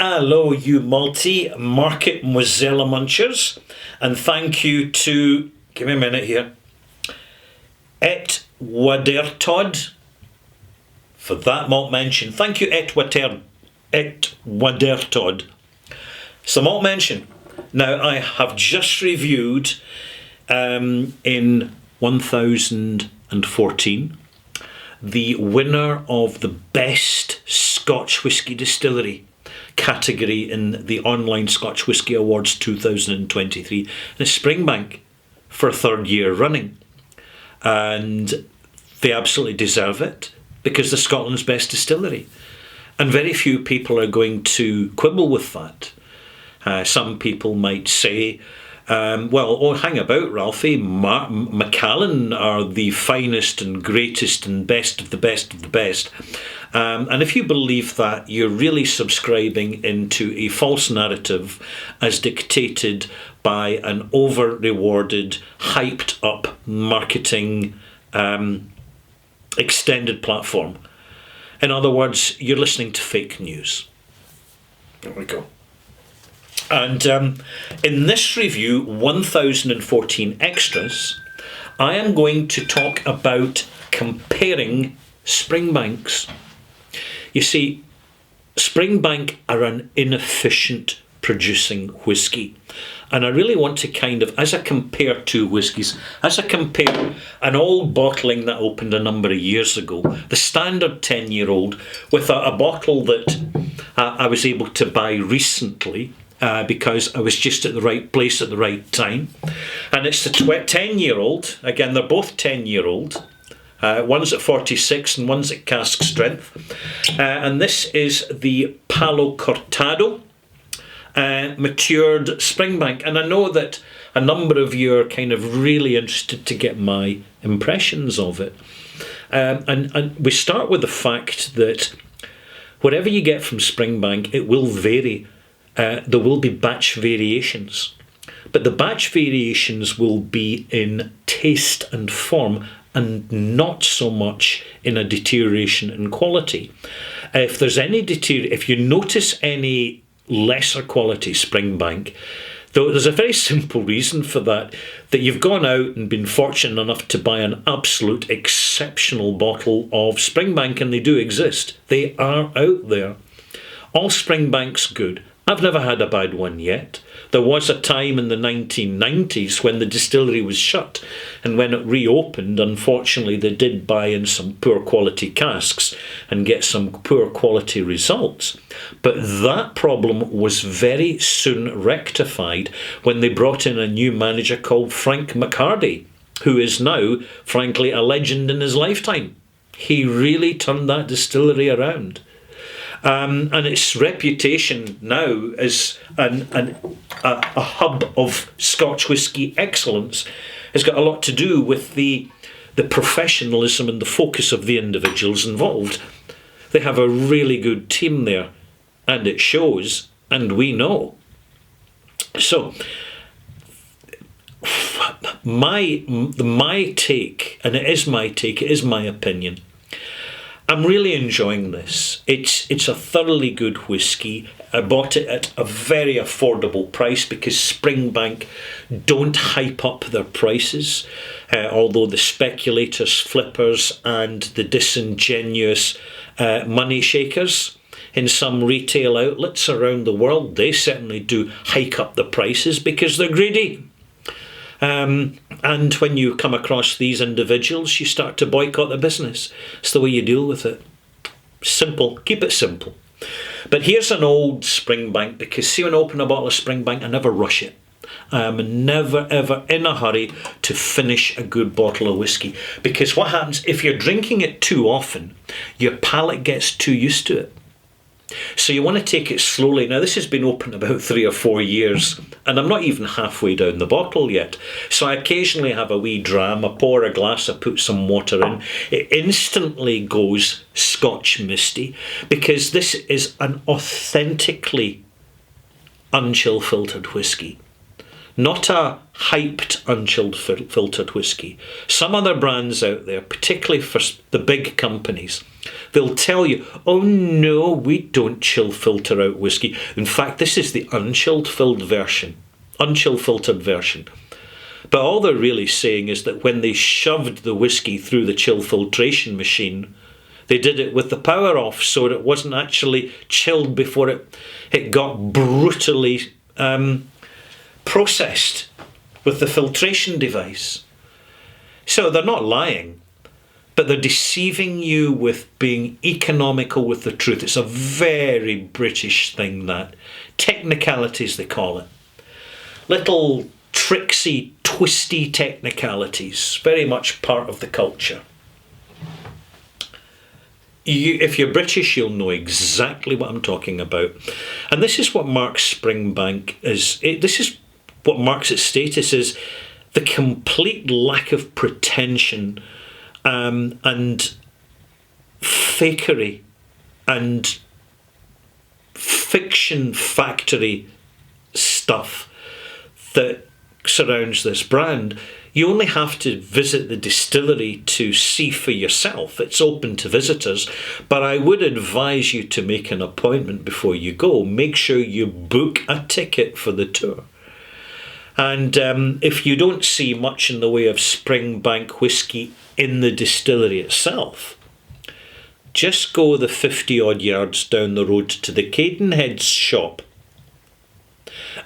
Hello, you multi-market Mozilla munchers, and thank you to, give me a minute here, Et Wadertod for that malt mention. Thank you, Et Wadertod. So malt mention. Now, I have just reviewed in 1014 the winner of the best Scotch whisky distillery category in the Online Scotch Whisky Awards 2023, and it's Springbank for a third year running. And they absolutely deserve it because they're Scotland's best distillery. And very few people are going to quibble with that. Some people might say, hang about, Ralphie. Macallan are the finest and greatest and best of the best of the best. And if you believe that, you're really subscribing into a false narrative as dictated by an over-rewarded, hyped-up marketing extended platform. In other words, you're listening to fake news. There we go. And in this review, 1014 Extras, I am going to talk about comparing Springbanks. You see, Springbank are an inefficient producing whisky. And I really want to kind of, as I compare two whiskies, as I compare an old bottling that opened a number of years ago, the standard 10-year-old, with a bottle that I was able to buy recently, because I was just at the right place at the right time. And it's the 10-year-old. Again, they're both 10-year-old. One's at 46 and one's at cask strength. And this is the Palo Cortado matured Springbank. And I know that a number of you are kind of really interested to get my impressions of it. And we start with the fact that whatever you get from Springbank, it will vary. There will be batch variations, but the batch variations will be in taste and form and not so much in a deterioration in quality. If there's any if you notice any lesser quality Springbank, though there's a very simple reason for that you've gone out and been fortunate enough to buy an absolute exceptional bottle of Springbank, and they do exist. They are out there. All Springbank's good. I've never had a bad one yet. There was a time in the 1990s when the distillery was shut, and when it reopened, unfortunately, they did buy in some poor quality casks and get some poor quality results. But that problem was very soon rectified when they brought in a new manager called Frank McHardy, who is now, frankly, a legend in his lifetime. He really turned that distillery around. And its reputation now as a hub of Scotch whisky excellence has got a lot to do with the professionalism and the focus of the individuals involved. They have a really good team there, and it shows, and we know. So, my take, and it is my take, it is my opinion, I'm really enjoying this. It's a thoroughly good whisky. I bought it at a very affordable price because Springbank don't hype up their prices, although the speculators, flippers and the disingenuous money shakers in some retail outlets around the world, they certainly do hike up the prices because they're greedy. And when you come across these individuals, you start to boycott the business. It's the way you deal with it. Simple. Keep it simple. But here's an old Springbank, because see, when I open a bottle of Springbank, I never rush it. I'm never, ever in a hurry to finish a good bottle of whiskey. Because what happens, if you're drinking it too often, your palate gets too used to it. So you want to take it slowly. Now, this has been open about 3 or 4 years, and I'm not even halfway down the bottle yet. So I occasionally have a wee dram, I pour a glass, I put some water in. It instantly goes Scotch misty, because this is an authentically unchill filtered whisky. not a hyped unchilled filtered whiskey. Some other brands out there, particularly for the big companies, they'll tell you, oh no, we don't chill filter out whiskey. In fact, this is the unchill filtered version. But all they're really saying is that when they shoved the whiskey through the chill filtration machine, they did it with the power off, so it wasn't actually chilled before it got brutally processed with the filtration device. So they're not lying, but they're deceiving you with being economical with the truth. It's a very British thing, that. Technicalities, they call it. Little tricksy, twisty technicalities, very much part of the culture. If you're British, you'll know exactly what I'm talking about. And this is what marks Springbank this is what marks its status, is the complete lack of pretension and fakery and fiction factory stuff that surrounds this brand. You only have to visit the distillery to see for yourself. It's open to visitors, but I would advise you to make an appointment before you go. Make sure you book a ticket for the tour. And if you don't see much in the way of Springbank whiskey in the distillery itself, just go the 50 odd yards down the road to the Cadenhead's shop,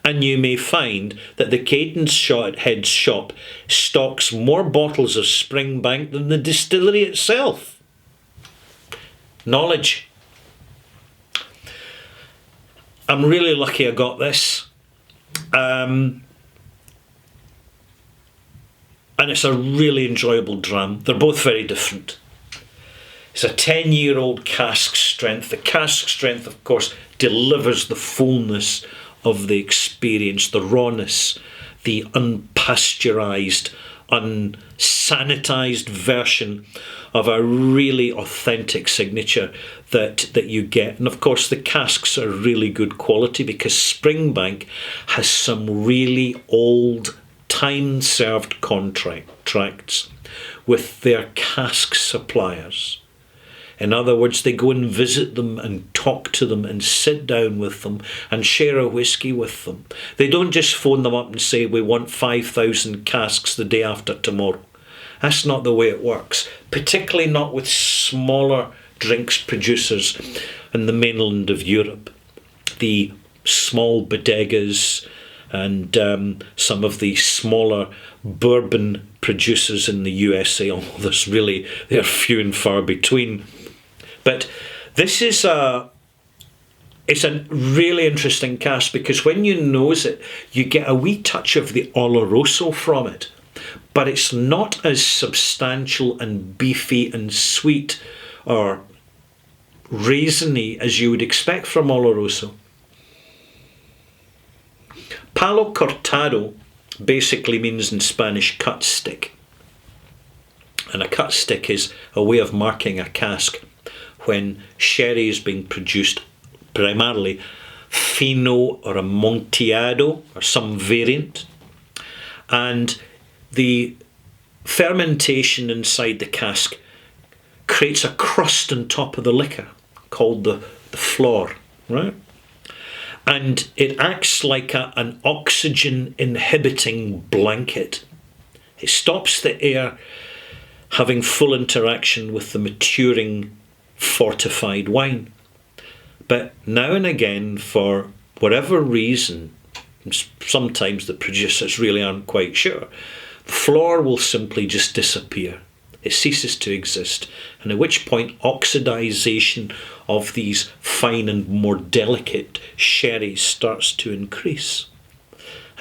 and you may find that the Cadenhead's shop stocks more bottles of Springbank than the distillery itself. Knowledge. I'm really lucky I got this. And it's a really enjoyable dram. They're both very different. It's a 10-year-old cask strength. The cask strength, of course, delivers the fullness of the experience, the rawness, the unpasteurised, unsanitized version of a really authentic signature that you get. And of course the casks are really good quality, because Springbank has some really old time-served contracts with their cask suppliers. In other words, they go and visit them and talk to them and sit down with them and share a whiskey with them. They don't just phone them up and say, we want 5,000 casks the day after tomorrow. That's not the way it works, particularly not with smaller drinks producers in the mainland of Europe. The small bodegas and some of the smaller bourbon producers in the USA, although they're few and far between. But this is it's a really interesting cask, because when you nose it, you get a wee touch of the Oloroso from it, but it's not as substantial and beefy and sweet or raisiny as you would expect from Oloroso. Palo cortado basically means in Spanish cut stick. And a cut stick is a way of marking a cask when sherry is being produced, primarily fino or amontillado or some variant, and the fermentation inside the cask creates a crust on top of the liquor called the flor, right? And it acts like an oxygen inhibiting blanket. It stops the air having full interaction with the maturing fortified wine. But now and again, for whatever reason, sometimes the producers really aren't quite sure, the flor will simply just disappear. It ceases to exist, and at which point oxidization of these fine and more delicate sherries starts to increase,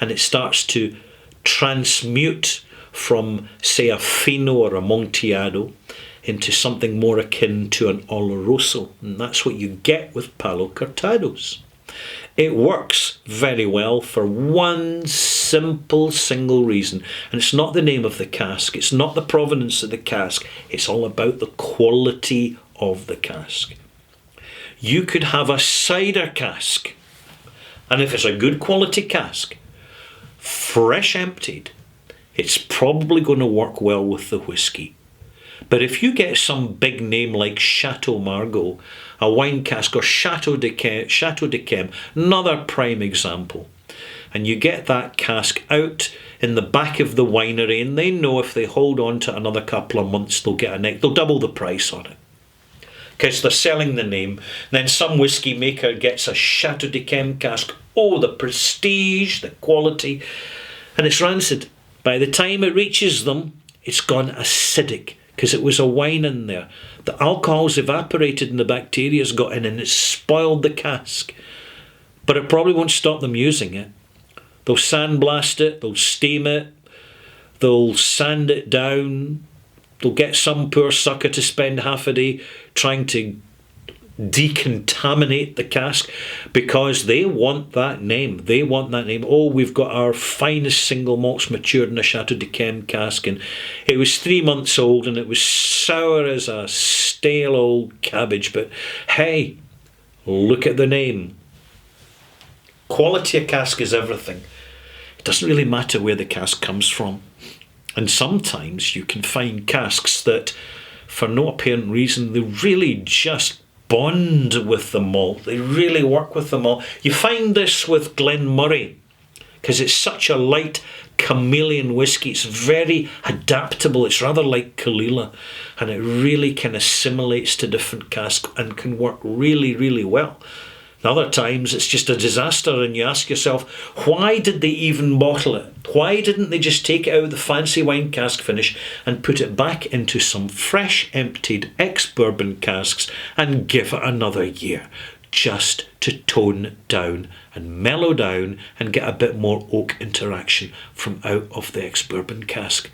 and it starts to transmute from, say, a fino or a amontillado into something more akin to an Oloroso, and that's what you get with Palo Cortados. It works very well for one simple single reason, and it's not the name of the cask, it's not the provenance of the cask, it's all about the quality of the cask. You could have a cider cask, and if it's a good quality cask, fresh emptied, it's probably going to work well with the whisky. But if you get some big name like Chateau Margaux, a wine cask, or Chateau de Chem, another prime example, and you get that cask out in the back of the winery, and they know if they hold on to another couple of months, they'll double the price on it, because they're selling the name. Then some whiskey maker gets a Chateau de Chem cask. Oh, the prestige, the quality, and it's rancid. By the time it reaches them, it's gone acidic, because it was a wine in there. The alcohol's evaporated and the bacteria's got in and it's spoiled the cask. But it probably won't stop them using it. They'll sandblast it, they'll steam it, they'll sand it down, they'll get some poor sucker to spend half a day trying to decontaminate the cask, because they want that name. They want that name. Oh, we've got our finest single malts matured in a Chateau de Chem cask, and it was 3 months old and it was sour as a stale old cabbage. But hey, look at the name. Quality of cask is everything. It doesn't really matter where the cask comes from. And sometimes you can find casks that, for no apparent reason, they really just bond with the malt. They really work with the malt. You find this with Glenmorangie, because it's such a light chameleon whiskey. It's very adaptable. It's rather like Caol Ila, and it really can assimilate to different casks and can work really, really well. Other times it's just a disaster, and you ask yourself, why did they even bottle it? Why didn't they just take it out of the fancy wine cask finish and put it back into some fresh emptied ex-bourbon casks and give it another year, just to tone down and mellow down and get a bit more oak interaction from out of the ex-bourbon cask?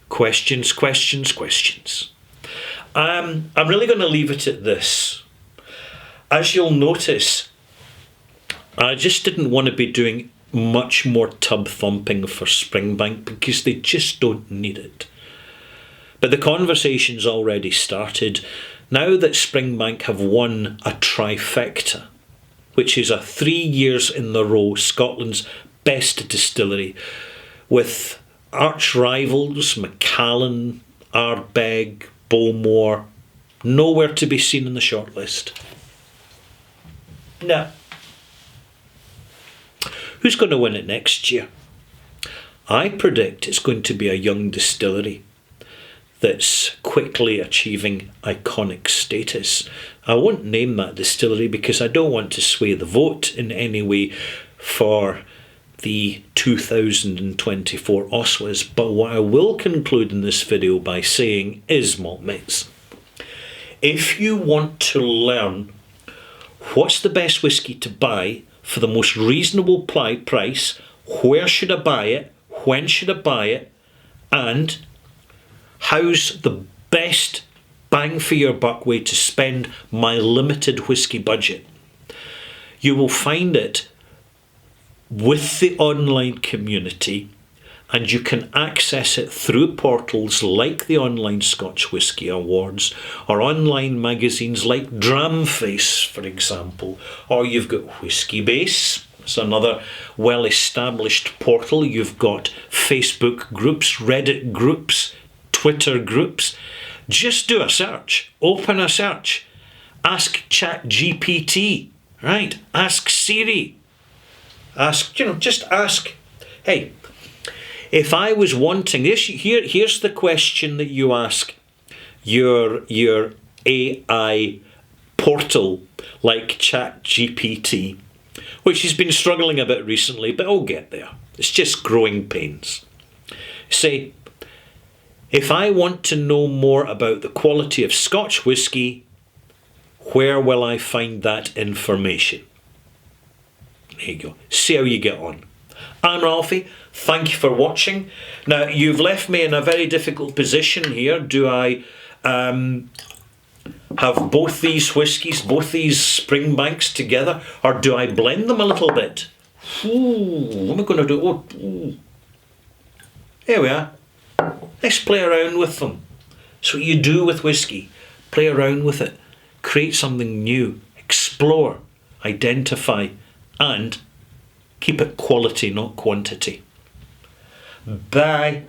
Questions, questions, questions. I'm really going to leave it at this. As you'll notice, I just didn't want to be doing much more tub thumping for Springbank, because they just don't need it. But the conversation's already started. Now that Springbank have won a trifecta, which is a 3 years in a row Scotland's best distillery, with arch rivals Macallan, Ardbeg, Bowmore, nowhere to be seen in the shortlist. Now, who's going to win it next year? I predict it's going to be a young distillery that's quickly achieving iconic status. I won't name that distillery because I don't want to sway the vote in any way for the 2024 Oswas, but what I will conclude in this video by saying is, Maltmates, if you want to learn what's the best whiskey to buy for the most reasonable price, where should I buy it, when should I buy it, and how's the best bang for your buck way to spend my limited whiskey budget, you will find it with the online community, and you can access it through portals like the Online Scotch Whisky Awards, or online magazines like Dramface, for example, or you've got Whiskybase. It's another well-established portal. You've got Facebook groups, Reddit groups, Twitter groups. Just do a search, open a search, ask ChatGPT, right? Ask Siri, just ask, hey, if I was wanting this, here's the question that you ask your AI portal like ChatGPT, which has been struggling a bit recently, but it'll get there. It's just growing pains. Say, if I want to know more about the quality of Scotch whisky, where will I find that information? There you go. See how you get on. I'm Ralphie. Thank you for watching. Now, you've left me in a very difficult position here. Do I have both these whiskies, both these Springbanks together, or do I blend them a little bit? Ooh, what am I going to do? Oh, here we are. Let's play around with them. That's what you do with whiskey. Play around with it. Create something new. Explore. Identify. And Keep it quality, not quantity. Bye.